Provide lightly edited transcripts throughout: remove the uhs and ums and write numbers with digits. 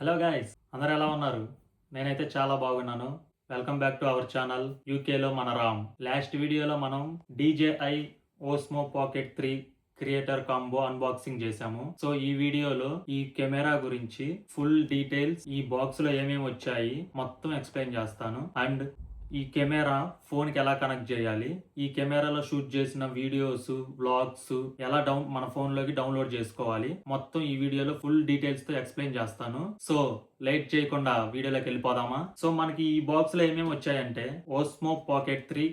Hello guys, అందరు ఎలా ఉన్నారు? నేనైతే చాలా బాగున్నాను. Welcome back to our channel యూకేలో మన రామ్. లాస్ట్ వీడియోలో మనం DJI Osmo Pocket 3 creator combo unboxing చేశాము. సో ఈ వీడియోలో ఈ కెమెరా గురించి ఫుల్ డీటెయిల్స్, ఈ బాక్స్ లో ఏమేమి వచ్చాయి మొత్తం ఎక్స్ప్లెయిన్ చేస్తాను. అండ్ ఈ కెమెరా ఫోన్కి ఎలా కనెక్ట్ చేయాలి, ఈ కెమెరాలో షూట్ చేసిన వీడియోస్, వ్లాగ్స్ ఎలా మన ఫోన్లోకి డౌన్లోడ్ చేసుకోవాలి, మొత్తం ఈ వీడియోలో ఫుల్ డీటెయిల్స్ తో ఎక్స్ప్లెయిన్ చేస్తాను. సో లేట్ చేయకుండా వీడియోలోకి వెళ్ళిపోదామా? సో మనకి ఈ బాక్స్ లో ఏమేమి వచ్చాయంటే Osmo pocket 3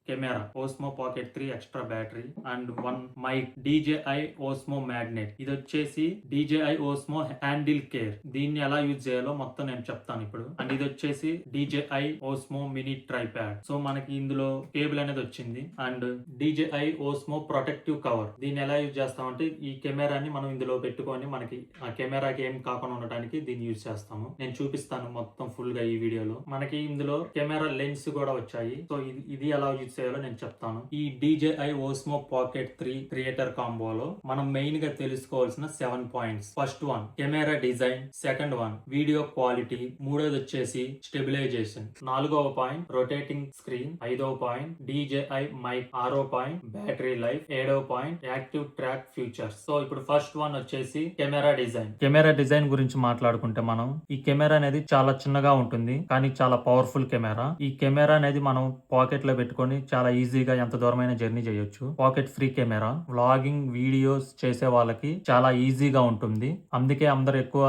camera, Osmo pocket 3 extra battery and one mic, DJI Osmo magnet. ఇది వచ్చేసి DJI Osmo హ్యాండిల్ కేర్. దీన్ని ఎలా యూజ్ చేయాలో మొత్తం నేను చెప్తాను ఇప్పుడు. అండ్ ఇది వచ్చేసి DJI Osmo mini tripod. So మనకి ఇందులో కేబుల్ అనేది వచ్చింది. And DJI Osmo protective cover. దీన్ని ఎలా యూజ్ చేస్తామంటే ఈ కెమెరాని మనం ఇందులో పెట్టుకొని మనకి ఆ కెమెరాకి ఏం కాకుండా ఉండటానికి దీన్ని యూజ్ చేస్తాము. నేను చూపిస్తాను మొత్తం ఫుల్ గా ఈ వీడియోలో. మనకి ఇందులో కెమెరా లెన్స్ కూడా వచ్చాయి. సో ఇది ఎలా యూజ్ చేయాలో నేను చెప్తాను. ఈ DJI Osmo Pocket 3 క్రియేటర్ కాంబోలో మనం మెయిన్ గా తెలుసుకోవాల్సిన 7 points. First one camera design, second one video quality, మూడోది వచ్చేసి స్టెబిలైజేషన్, నాలుగవ పాయింట్ రొటేటింగ్ స్క్రీన్, ఐదవ పాయింట్ DJI మైక్, ఆరో పాయింట్ బ్యాటరీ లైఫ్, ఏడవ point active track features. So ఇప్పుడు ఫస్ట్ వన్ వచ్చేసి కెమెరా డిజైన్. కెమెరా డిజైన్ గురించి మాట్లాడుకుంటే మనం ఈ కెమెరా అనేది చాలా చిన్నగా ఉంటుంది కానీ చాలా పవర్ఫుల్ కెమెరా. ఈ కెమెరా అనేది మనం పాకెట్ లో పెట్టుకొని చాలా ఈజీగా ఎంత దూరమైన జర్నీ చేయొచ్చు. Pocket free camera, vlogging videos చేసే వాళ్ళకి చాలా ఈజీగా ఉంటుంది. అందుకే అందరు ఎక్కువ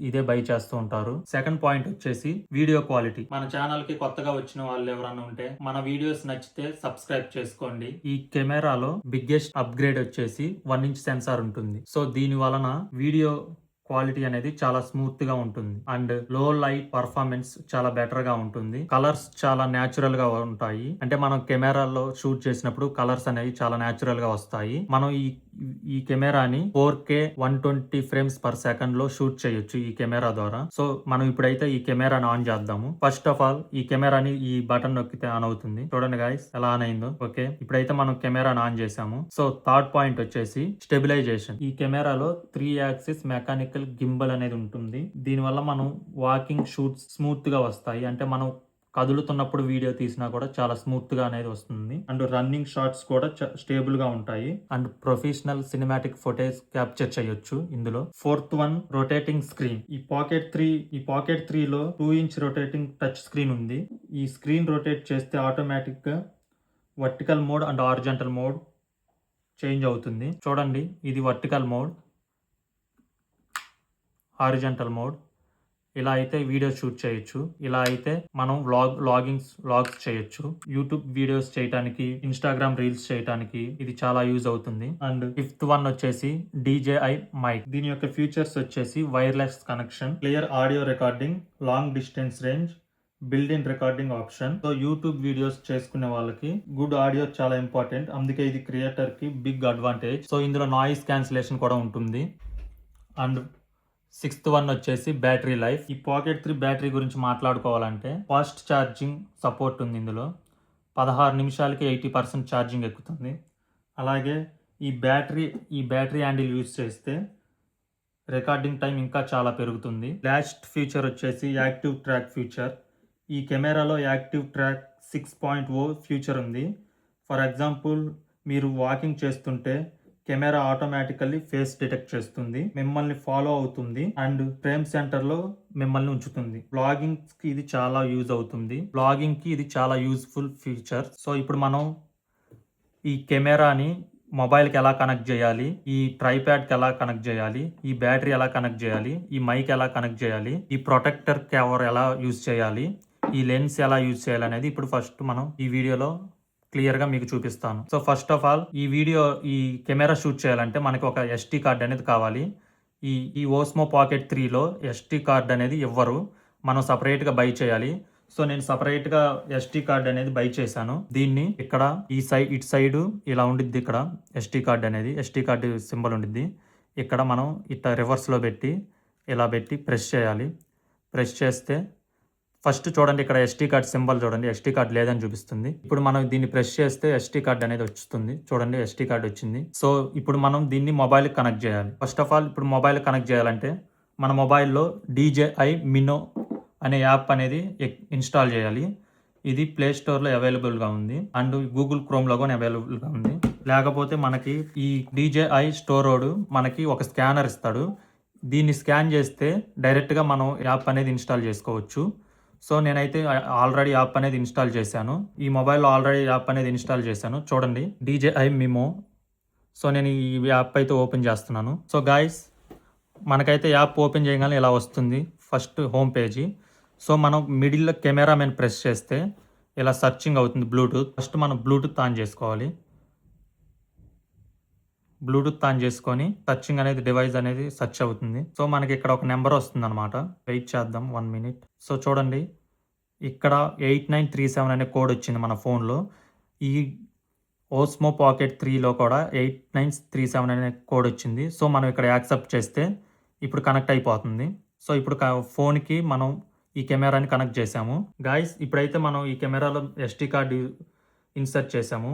ఇదే బై చేస్తూ ఉంటారు. సెకండ్ పాయింట్ వచ్చేసి వీడియో క్వాలిటీ. మన ఛానల్ కి కొత్తగా వచ్చిన వాళ్ళు ఎవరైనా ఉంటే మన వీడియోస్ నచ్చితే సబ్స్క్రైబ్ చేసుకోండి. ఈ కెమెరాలో బిగ్గెస్ట్ అప్గ్రేడ్ వచ్చేసి 1 ఇంచ్ సెన్సార్ ఉంటుంది. సో దీని వలన వీడియో క్వాలిటీ అనేది చాలా స్మూత్ గా ఉంటుంది. అండ్ లో లైట్ పర్ఫార్మెన్స్ చాలా బెటర్ గా ఉంటుంది. కలర్స్ చాలా న్యాచురల్ గా ఉంటాయి. అంటే మనం కెమెరాలో షూట్ చేసినప్పుడు కలర్స్ అనేవి చాలా న్యాచురల్ గా వస్తాయి. మనం ఈ కెమెరాని 4K 120 ఫ్రేమ్స్ పర్ సెకండ్ లో షూట్ చేయొచ్చు ఈ కెమెరా ద్వారా. సో మనం ఇప్పుడైతే ఈ కెమెరాని ఆన్ చేద్దాము. ఫస్ట్ ఆఫ్ ఆల్ ఈ కెమెరాని ఈ బటన్ నొక్కితే ఆన్ అవుతుంది. చూడండి గాయస్ ఎలా ఆన్ అయిందో. ఓకే, ఇప్పుడైతే మనం కెమెరాని ఆన్ చేసాము. సో థర్డ్ పాయింట్ వచ్చేసి స్టెబిలైజేషన్. ఈ కెమెరాలో 3 యాక్సిస్ మెకానికల్ గింబల్ అనేది ఉంటుంది. దీనివల్ల మనం వాకింగ్ షూట్స్ స్మూత్ గా వస్తాయి. అంటే మనం కదులుతున్నప్పుడు వీడియో తీసినా కూడా చాలా స్మూత్ గా అనేది వస్తుంది. అండ్ రన్నింగ్ షాట్స్ కూడా స్టేబుల్ గా ఉంటాయి. And professional cinematic footage capture చేయొచ్చు ఇందులో. Fourth one rotating screen. ఈ పాకెట్ 3 లో 2 ఇంచ్ రొటేటింగ్ టచ్ స్క్రీన్ ఉంది. ఈ స్క్రీన్ రొటేట్ చేస్తే ఆటోమేటిక్ గా vertical mode and horizontal mode change అవుతుంది. చూడండి, ఇది వర్టికల్ మోడ్, హారిజాంటల్ మోడ్. ఇలా అయితే వీడియో షూట్ చేయొచ్చు. ఇలా అయితే మనం వ్లాగ్స్ చేయొచ్చు. యూట్యూబ్ వీడియోస్ చేయడానికి, ఇన్స్టాగ్రామ్ రీల్స్ చేయడానికి ఇది చాలా యూజ్ అవుతుంది. అండ్ ఫిఫ్త్ వన్ వచ్చేసి DJI మైక్. దీని యొక్క ఫీచర్స్ వచ్చేసి wireless connection, clear audio recording, long distance range, build in recording option. So YouTube videos చేసుకునే వాళ్ళకి గుడ్ ఆడియో చాలా ఇంపార్టెంట్. అందుకే ఇది క్రియేటర్ కి బిగ్ అడ్వాంటేజ్. సో ఇందులో నాయిస్ క్యాన్సిలేషన్ కూడా ఉంటుంది. అండ్ సిక్స్త్ వన్ వచ్చేసి బ్యాటరీ లైఫ్. ఈ పాకెట్ 3 బ్యాటరీ గురించి మాట్లాడుకోవాలంటే ఫాస్ట్ ఛార్జింగ్ సపోర్ట్ ఉంది ఇందులో. 16 నిమిషాలకి 80% ఛార్జింగ్ ఎక్కుతుంది. అలాగే ఈ బ్యాటరీ హ్యాండిల్ యూజ్ చేస్తే రికార్డింగ్ టైం ఇంకా చాలా పెరుగుతుంది. లాస్ట్ ఫీచర్ వచ్చేసి యాక్టివ్ ట్రాక్ ఫీచర్. ఈ కెమెరాలో యాక్టివ్ ట్రాక్ 6.0 ఫీచర్ ఉంది. ఫర్ ఎగ్జాంపుల్, మీరు వాకింగ్ చేస్తుంటే కెమెరా ఆటోమేటికల్లీ ఫేస్ డిటెక్ట్ చేస్తుంది, మిమ్మల్ని ఫాలో అవుతుంది అండ్ ఫ్రేమ్ సెంటర్ లో మిమ్మల్ని ఉంచుతుంది. బ్లాగింగ్ కి ఇది చాలా యూజ్ అవుతుంది. బ్లాగింగ్ కి ఇది చాలా యూజ్ఫుల్ ఫీచర్. సో ఇప్పుడు మనం ఈ కెమెరాని మొబైల్కి ఎలా కనెక్ట్ చేయాలి, ఈ ట్రైప్యాడ్కి ఎలా కనెక్ట్ చేయాలి, ఈ బ్యాటరీ ఎలా కనెక్ట్ చేయాలి, ఈ మైక్ ఎలా కనెక్ట్ చేయాలి, ఈ ప్రొటెక్టర్ కవర్ ఎలా యూజ్ చేయాలి, ఈ లెన్స్ ఎలా యూజ్ చేయాలి అనేది ఇప్పుడు ఫస్ట్ మనం ఈ వీడియోలో క్లియర్ గా మీకు చూపిస్తాను. సో ఫస్ట్ ఆఫ్ ఆల్ ఈ కెమెరా షూట్ చేయాలంటే మనకి ఒక SD కార్డ్ అనేది కావాలి. ఈ ఓస్మో పాకెట్ 3లో SD కార్డ్ అనేది ఇవ్వరు, మనం సపరేట్ గా బై చేయాలి. సో నేను సపరేట్ గా SD కార్డ్ అనేది బై చేశాను. దీన్ని ఇక్కడ ఇటు సైడ్ ఇలా ఉండిద్ది. ఇక్కడ SD కార్డ్ అనేది SD కార్డ్ సింబల్ ఉండిద్ది. ఇక్కడ మనం ఇట్లా రివర్స్ లో పెట్టి ఇలా పెట్టి ప్రెస్ చేయాలి. ప్రెస్ చేస్తే ఫస్ట్ చూడండి, ఇక్కడ SD కార్డ్ సింబల్ చూడండి, SD కార్డ్ లేదని చూపిస్తుంది. ఇప్పుడు మనం దీన్ని ప్రెస్ చేస్తే SD కార్డ్ అనేది వస్తుంది. చూడండి, SD కార్డ్ వచ్చింది. సో ఇప్పుడు మనం దీన్ని మొబైల్ కనెక్ట్ చేయాలి. ఫస్ట్ ఆఫ్ ఆల్ ఇప్పుడు మొబైల్ కనెక్ట్ చేయాలంటే మన మొబైల్లో DJI మినో అనే యాప్ అనేది ఇన్స్టాల్ చేయాలి. ఇది ప్లే స్టోర్లో అవైలబుల్గా ఉంది అండ్ గూగుల్ క్రోమ్లో కూడా అవైలబుల్గా ఉంది. లేకపోతే మనకి ఈ DJI స్టోరోడు మనకి ఒక స్కానర్ ఇస్తాడు. దీన్ని స్కాన్ చేస్తే డైరెక్ట్గా మనం యాప్ అనేది ఇన్స్టాల్ చేసుకోవచ్చు. సో నేనైతే ఆల్రెడీ యాప్ అనేది ఇన్స్టాల్ చేశాను. ఈ మొబైల్లో ఆల్రెడీ యాప్ అనేది ఇన్స్టాల్ చేశాను. చూడండి, DJI మిమో. సో నేను ఈ యాప్ అయితే ఓపెన్ చేస్తున్నాను. సో గాయస్, మనకైతే యాప్ ఓపెన్ చేయగానే ఇలా వస్తుంది. First home page. సో మనం మిడిల్లో కెమెరా మీద ప్రెస్ చేస్తే ఇలా సర్చింగ్ అవుతుంది బ్లూటూత్. ఫస్ట్ మనం బ్లూటూత్ ఆన్ చేసుకోవాలి. బ్లూటూత్ ఆన్ చేసుకొని సర్చింగ్ అనేది డివైస్ అనేది సెర్చ్ అవుతుంది. సో మనకి ఇక్కడ ఒక నెంబర్ వస్తుంది అనమాట. వెయిట్ చేద్దాం 1 minute. సో చూడండి, ఇక్కడ 8937 అనే కోడ్ వచ్చింది మన ఫోన్లో. ఈ ఓస్మో పాకెట్ 3లో కూడా 8937 అనే కోడ్ వచ్చింది. సో మనం ఇక్కడ యాక్సెప్ట్ చేస్తే ఇప్పుడు కనెక్ట్ అయిపోతుంది. సో ఇప్పుడు ఫోన్కి మనం ఈ కెమెరాని కనెక్ట్ చేసాము. గాయస్, ఇప్పుడైతే మనం ఈ కెమెరాలో SD కార్డు ఇన్సర్ట్ చేసాము.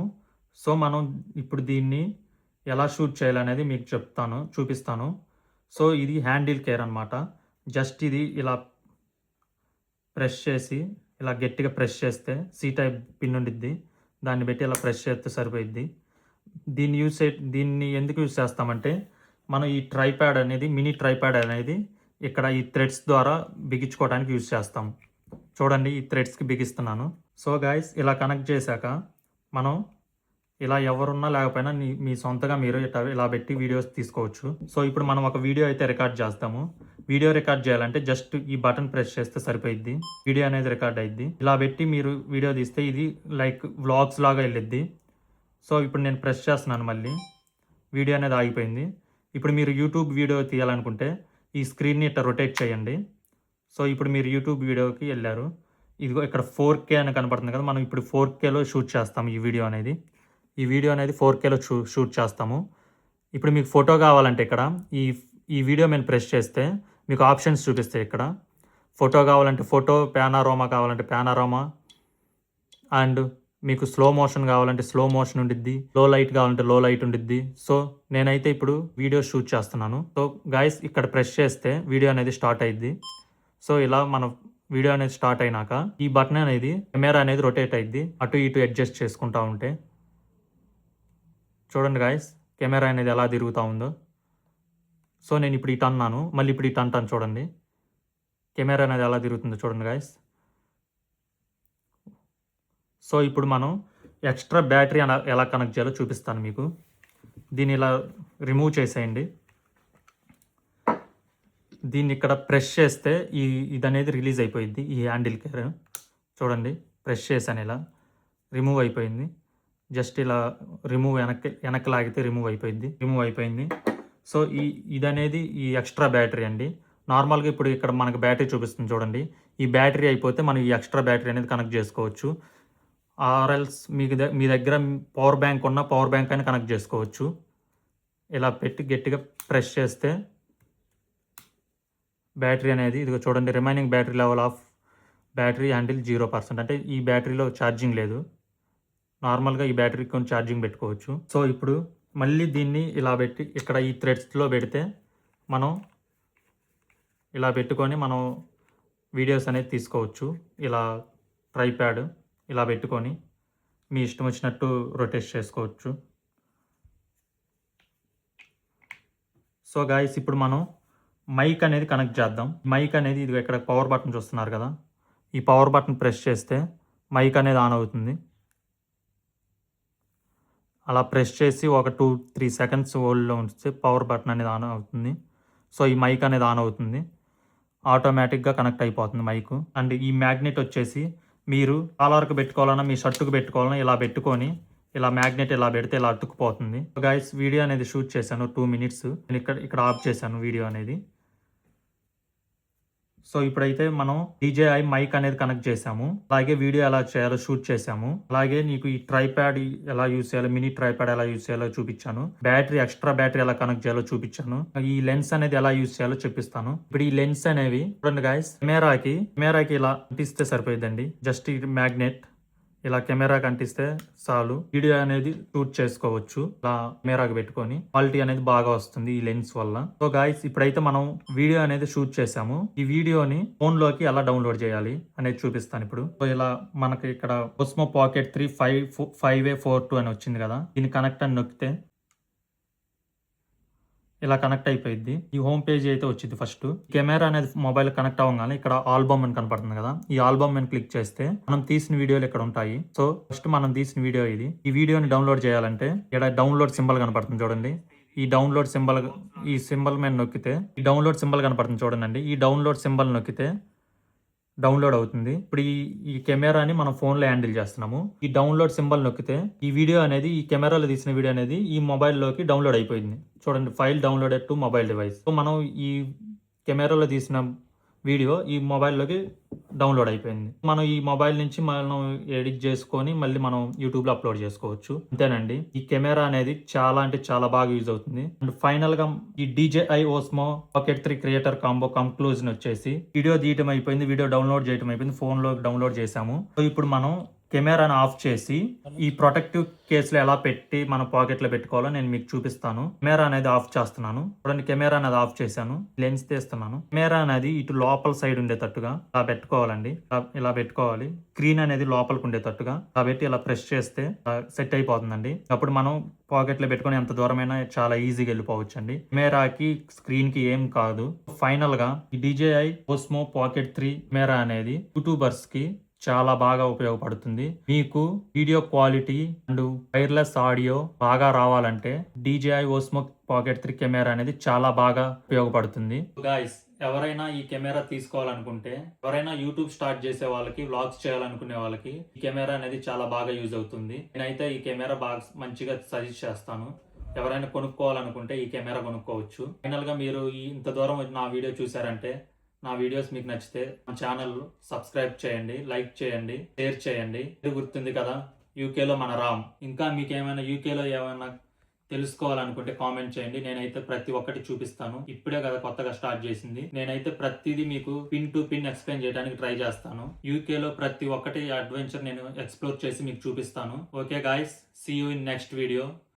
సో మనం ఇప్పుడు దీన్ని ఎలా షూట్ చేయాలనేది మీకు చూపిస్తాను. సో ఇది హ్యాండిల్ కేర్ అనమాట. జస్ట్ ఇది ఇలా ప్రెస్ చేసి ఇలా గట్టిగా ప్రెస్ చేస్తే C టైప్ పిన్ ఉండిద్ది. దాన్ని పెట్టి ఇలా ప్రెస్ చేస్తే సరిపోయిద్ది. దీన్ని ఎందుకు యూజ్ చేస్తామంటే, మనం ఈ ట్రైప్యాడ్ అనేది మినీ ట్రైప్యాడ్ అనేది ఇక్కడ ఈ థ్రెడ్స్ ద్వారా బిగించుకోవడానికి యూజ్ చేస్తాం. చూడండి, ఈ థ్రెడ్స్కి బిగిస్తున్నాను. సో గాయస్, ఇలా కనెక్ట్ చేశాక మనం ఇలా ఎవరున్నా లేకపోయినా మీ సొంతగా మీరు ఇలా పెట్టి వీడియోస్ తీసుకోవచ్చు. సో ఇప్పుడు మనం ఒక వీడియో అయితే రికార్డ్ చేస్తాము. వీడియో రికార్డ్ చేయాలంటే జస్ట్ ఈ బటన్ ప్రెస్ చేస్తే సరిపోయిద్ది. వీడియో అనేది రికార్డ్ అయ్యిద్ది. ఇలా పెట్టి మీరు వీడియో తీస్తే ఇది లైక్ వ్లాగ్స్ లాగా వెళ్ళిద్ది. సో ఇప్పుడు నేను ప్రెస్ చేస్తున్నాను, మళ్ళీ వీడియో అనేది ఆగిపోయింది. ఇప్పుడు మీరు యూట్యూబ్ వీడియో తీయాలనుకుంటే ఈ స్క్రీన్ని ఇట్లా రొటేట్ చేయండి. సో ఇప్పుడు మీరు యూట్యూబ్ వీడియోకి వెళ్ళారు. ఇదిగో ఇక్కడ 4K అని కనపడుతుంది కదా, మనం ఇప్పుడు 4Kలో షూట్ చేస్తాము ఈ వీడియో అనేది. ఈ వీడియో అనేది 4Kలో షూట్ చేస్తాము. ఇప్పుడు మీకు ఫోటో కావాలంటే ఇక్కడ ఈ వీడియో మీద ప్రెస్ చేస్తే మీకు ఆప్షన్స్ చూపిస్తాయి. ఇక్కడ ఫోటో కావాలంటే ఫోటో, పానోరామా కావాలంటే పానోరామా, అండ్ మీకు స్లో మోషన్ కావాలంటే స్లో మోషన్ ఉండిద్ది, లో లైట్ కావాలంటే లో లైట్ ఉండిద్ది. సో నేనైతే ఇప్పుడు వీడియో షూట్ చేస్తున్నాను. సో గాయస్, ఇక్కడ ప్రెస్ చేస్తే వీడియో అనేది స్టార్ట్ అయ్యిద్ది. సో ఇలా మన వీడియో అనేది స్టార్ట్ అయినాక ఈ బటన్ అనేది కెమెరా అనేది రొటేట్ అయ్యిద్ది, అటు ఇటు అడ్జస్ట్ చేసుకుంటా ఉంటే. చూడండి గాయస్, కెమెరా అనేది ఎలా తిరుగుతూ ఉందో. సో నేను ఇప్పుడు ఇటు అన్నాను, మళ్ళీ ఇప్పుడు ఇటు అంటాను. చూడండి, కెమెరా అనేది ఎలా తిరుగుతుందో చూడండి గాయస్. సో ఇప్పుడు మనం ఎక్స్ట్రా బ్యాటరీ ఎలా కనెక్ట్ చేయాలో చూపిస్తాను మీకు. దీన్ని ఇలా రిమూవ్ చేసేయండి. దీన్ని ఇక్కడ ప్రెస్ చేస్తే ఇది అనేది రిలీజ్ అయిపోయింది. ఈ హ్యాండిల్ కేర్ చూడండి, ప్రెస్ చేశాను, ఇలా రిమూవ్ అయిపోయింది. జస్ట్ ఇలా వెనక్కి లాగితే రిమూవ్ అయిపోయింది. సో ఇది అనేది ఈ ఎక్స్ట్రా బ్యాటరీ అండి. నార్మల్గా ఇప్పుడు ఇక్కడ మనకు బ్యాటరీ చూపిస్తుంది చూడండి. ఈ బ్యాటరీ అయిపోతే మనం ఈ ఎక్స్ట్రా బ్యాటరీ అనేది కనెక్ట్ చేసుకోవచ్చు. ఆర్ఎల్స్ మీ దగ్గర పవర్ బ్యాంక్ ఉన్న పవర్ బ్యాంక్ అయినా కనెక్ట్ చేసుకోవచ్చు. ఇలా పెట్టి గట్టిగా ప్రెస్ చేస్తే బ్యాటరీ అనేది ఇదిగో చూడండి, remaining battery level of battery handle 0%. అంటే ఈ బ్యాటరీలో ఛార్జింగ్ లేదు. నార్మల్గా ఈ బ్యాటరీకి కొంచెం ఛార్జింగ్ పెట్టుకోవచ్చు. సో ఇప్పుడు మళ్ళీ దీన్ని ఇలా పెట్టి ఇక్కడ ఈ థ్రెడ్స్లో పెడితే మనం ఇలా పెట్టుకొని మనం వీడియోస్ అనేది తీసుకోవచ్చు. ఇలా ట్రైప్యాడ్ ఇలా పెట్టుకొని మీ ఇష్టం వచ్చినట్టు రొటేట్ చేసుకోవచ్చు. సో గాయస్, ఇప్పుడు మనం మైక్ అనేది కనెక్ట్ చేద్దాం. మైక్ అనేది ఇది ఇక్కడ పవర్ బటన్ చూస్తున్నారు కదా, ఈ పవర్ బటన్ ప్రెస్ చేస్తే మైక్ అనేది ఆన్ అవుతుంది. అలా ప్రెస్ చేసి ఒక 2-3 seconds హోల్డ్లో ఉంచితే పవర్ బటన్ అనేది ఆన్ అవుతుంది. సో ఈ మైక్ అనేది ఆన్ అవుతుంది, ఆటోమేటిక్గా కనెక్ట్ అయిపోతుంది మైకు. అండ్ ఈ మ్యాగ్నెట్ వచ్చేసి మీరు కాలర్కి పెట్టుకోవాలన్నా మీ షర్టుకు పెట్టుకోవాలన్నా ఇలా పెట్టుకొని ఇలా మ్యాగ్నెట్ ఇలా పెడితే ఇలా అతుక్కుపోతుంది. గైస్, వీడియో అనేది షూట్ చేశాను 2 minutes. నేను ఇక్కడ ఆఫ్ చేశాను వీడియో అనేది. సో ఇప్పుడైతే మనం DJI మైక్ అనేది కనెక్ట్ చేసాము. అలాగే వీడియో ఎలా చేయాలో షూట్ చేసాము. అలాగే నీకు ఈ ట్రైప్యాడ్ ఎలా యూజ్ చేయాలో, మినీ ట్రైప్యాడ్ ఎలా యూజ్ చేయాలో చూపించాను. ఎక్స్ట్రా బ్యాటరీ ఎలా కనెక్ట్ చేయాలో చూపించాను. ఈ లెన్స్ అనేది ఎలా యూజ్ చేయాలో చూపిస్తాను. ఇప్పుడు ఈ లెన్స్ అనేవి చూడండి గాయస్, కెమెరాకి ఇలా అంటిస్తే సరిపోయిందండి. జస్ట్ ఈ మ్యాగ్నెట్ ఇలా కెమెరాకి అంటిస్తే చాలు వీడియో అనేది షూట్ చేసుకోవచ్చు. ఇలా కెమెరాకి పెట్టుకొని క్వాలిటీ అనేది బాగా వస్తుంది ఈ లెన్స్ వల్ల. సో గాయ్స్, ఇప్పుడైతే మనం వీడియో అనేది షూట్ చేసాము. ఈ వీడియోని ఫోన్ లోకి ఎలా డౌన్లోడ్ చేయాలి అనేది చూపిస్తాను ఇప్పుడు. సో ఇలా మనకి ఇక్కడ Osmo Pocket 3 5A42 అని వచ్చింది కదా, దీన్ని కనెక్ట్ అని నొక్కితే ఇలా కనెక్ట్ అయిపోయింది. ఈ హోమ్ పేజ్ అయితే వచ్చింది. ఫస్ట్ కెమెరా అనేది మొబైల్ కనెక్ట్ అవ్వగానే ఇక్కడ ఆల్బమ్ అని కనపడుతుంది కదా, ఈ ఆల్బమ్ అని క్లిక్ చేస్తే మనం తీసిన వీడియోలు ఇక్కడ ఉంటాయి. సో ఫస్ట్ మనం తీసిన వీడియో ఇది. ఈ వీడియోని డౌన్లోడ్ చేయాలంటే ఇక్కడ డౌన్లోడ్ సింబల్ కనపడుతుంది చూడండి. ఈ డౌన్లోడ్ సింబల్, ఈ సింబల్ మీద నొక్కితే ఈ డౌన్లోడ్ సింబల్ కనపడుతుంది చూడండి. ఈ డౌన్లోడ్ సింబల్ నొక్కితే డౌన్లోడ్ అవుతుంది. ఇప్పుడు ఈ కెమెరాని మనం ఫోన్లో హ్యాండిల్ చేస్తున్నాము. ఈ డౌన్లోడ్ సింబల్ నొక్కితే ఈ వీడియో అనేది, ఈ కెమెరాలో తీసిన వీడియో అనేది ఈ మొబైల్లోకి డౌన్లోడ్ అయిపోయింది. చూడండి, file downloaded to mobile device. So మనం ఈ కెమెరాలో తీసిన వీడియో ఈ మొబైల్లోకి డౌన్లోడ్ అయిపోయింది. మనం ఈ మొబైల్ నుంచి మనం ఎడిట్ చేసుకొని మళ్ళీ మనం యూట్యూబ్లో అప్లోడ్ చేసుకోవచ్చు. అంతేనండి. ఈ కెమెరా అనేది చాలా అంటే చాలా బాగా యూజ్ అవుతుంది. అండ్ ఫైనల్ గా ఈ DJI Osmo Pocket 3 creator combo conclusion వచ్చేసి వీడియో తీయటం అయిపోయింది, వీడియో డౌన్లోడ్ చేయటం అయిపోయింది, ఫోన్ లో డౌన్లోడ్ చేసాము. సో ఇప్పుడు మనం కెమెరాను ఆఫ్ చేసి ఈ ప్రొటెక్టివ్ కేసులో ఎలా పెట్టి మన పాకెట్ లో పెట్టుకోవాలో నేను మీకు చూపిస్తాను. కెమెరా అనేది ఆఫ్ చేస్తున్నాను. చూడండి, కెమెరా అనేది ఆఫ్ చేశాను. లెన్స్ తీస్తున్నాను. కెమెరా అనేది ఇటు లోపల సైడ్ ఉండేటట్టుగా ఇలా పెట్టుకోవాలండి. ఇలా పెట్టుకోవాలి. స్క్రీన్ అనేది లోపలికి ఉండేటట్టుగా ఇలా పెట్టి ఇలా ప్రెస్ చేస్తే సెట్ అయిపోతుందండి. అప్పుడు మనం పాకెట్ లో పెట్టుకొని ఎంత దూరమైనా చాలా ఈజీగా వెళ్ళిపోవచ్చు అండి. కెమెరాకి స్క్రీన్ కి ఏం కాదు. ఫైనల్ గా ఈ DJI Osmo Pocket 3 కెమెరా అనేది యూట్యూబర్స్ కి చాలా బాగా ఉపయోగపడుతుంది. మీకు video quality and wireless audio బాగా రావాలంటే DJI Osmo Pocket 3 కెమెరా అనేది చాలా బాగా ఉపయోగపడుతుంది. గాయ్స్, ఎవరైనా ఈ కెమెరా తీసుకోవాలనుకుంటే, ఎవరైనా యూట్యూబ్ స్టార్ట్ చేసే వాళ్ళకి, వ్లాగ్స్ చేయాలనుకునే వాళ్ళకి ఈ కెమెరా అనేది చాలా బాగా యూజ్ అవుతుంది. నేనైతే ఈ కెమెరా బాగా మంచిగా సజెస్ట్ చేస్తాను. ఎవరైనా కొనుక్కోవాలనుకుంటే ఈ కెమెరా కొనుక్కోవచ్చు. ఫైనల్ గా మీరు ఇంత దూరం నా వీడియో చూసారంటే, నా వీడియోస్ మీకు నచ్చితే మా ఛానల్ సబ్స్క్రైబ్ చేయండి, లైక్ చేయండి, షేర్ చేయండి. ఇది గుర్తుంది కదా, యూకేలో మన రామ్. ఇంకా మీకు ఏమైనా యూకేలో ఏమైనా తెలుసుకోవాలనుకుంటే కామెంట్ చేయండి. నేనైతే ప్రతి ఒక్కటి చూపిస్తాను. ఇప్పుడే కదా కొత్తగా స్టార్ట్ చేసింది. నేనైతే ప్రతిదీ మీకు పిన్ టు పిన్ ఎక్స్ప్లెయిన్ చేయడానికి ట్రై చేస్తాను. యూకేలో ప్రతి ఒక్కటి అడ్వెంచర్ నేను ఎక్స్ప్లోర్ చేసి మీకు చూపిస్తాను. Okay guys, see you in next video.